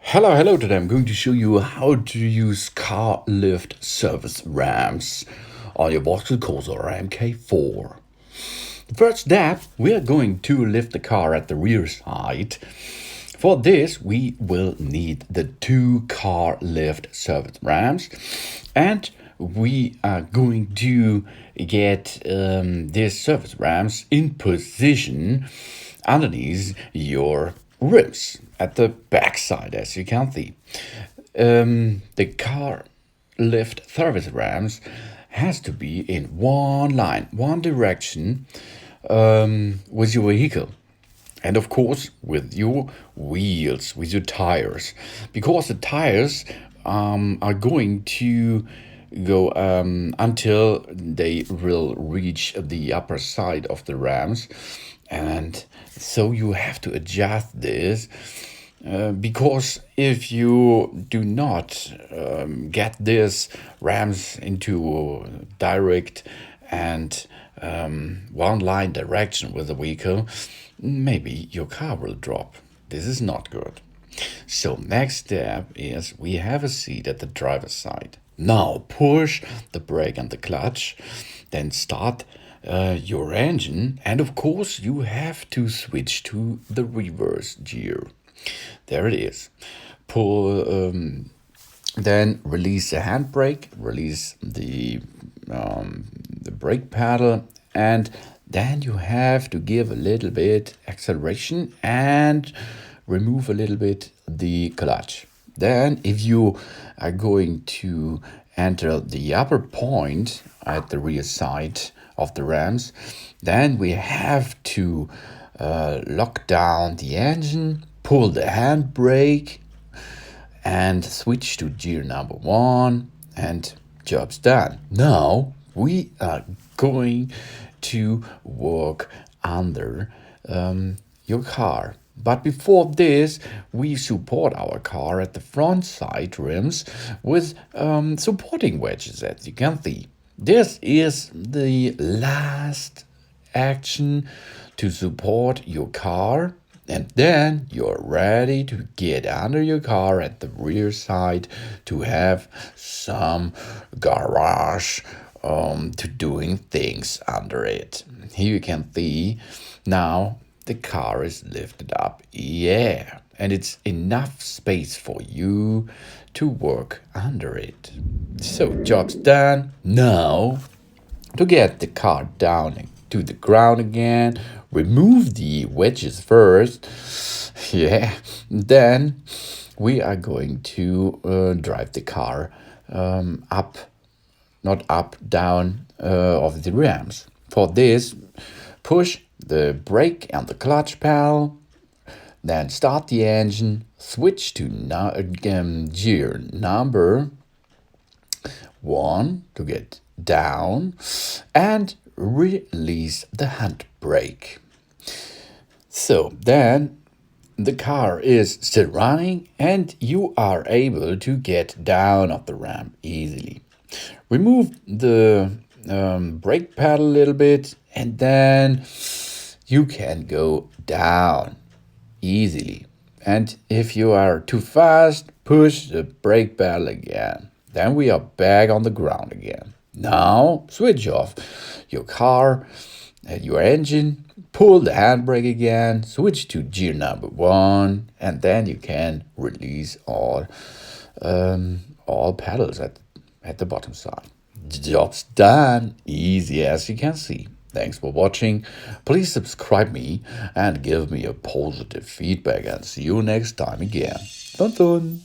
Hello, today I'm going to show you how to use car lift service ramps on your Vauxhall Corsa or MK4. The first step, we are going to lift the car at the rear side. For this, we will need the two car lift service ramps, and we are going to get these service ramps in position underneath your rims at the back side, as you can see. The car lift service ramps has to be in one line, one direction with your vehicle. And of course, with your wheels, with your tires, because the tires are going to go until they will reach the upper side of the ramps, and so you have to adjust this. Because if you do not get this ramps into direct and one line direction with the vehicle, maybe your car will drop. This is not good. So next step is we have a seat at the driver's side. Now push the brake and the clutch, then start your engine, and of course you have to switch to the reverse gear. There it is. Pull, then release the handbrake, release the brake pedal, and then you have to give a little bit acceleration and remove a little bit the clutch. Then if you are going to enter the upper point at the rear side of the ramps, then we have to lock down the engine, pull the handbrake, and switch to gear number 1, and job's done. Now we are going to work under your car. But before this, we support our car at the front side rims with supporting wedges, as you can see. This is the last action to support your car, and then you're ready to get under your car at the rear side to have some garage to doing things under it. Here you can see now the car is lifted up, and it's enough space for you to work under it. So job's done. Now to get the car down to the ground again, remove the wedges first. Then we are going to drive the car up, not up, down of the ramps. For this, push the brake and the clutch pedal, then start the engine, switch to gear number 1 to get down, and release the handbrake. So then the car is still running and you are able to get down off the ramp easily. Remove the brake pedal a little bit, and then you can go down easily. And if you are too fast, push the brake pedal again. Then we are back on the ground again. Now switch off your car and your engine, pull the handbrake again, switch to gear number 1, and then you can release all pedals at the bottom side. Job's done, easy as you can see. Thanks for watching. Please subscribe me and give me a positive feedback, and see you next time again. Dun dun.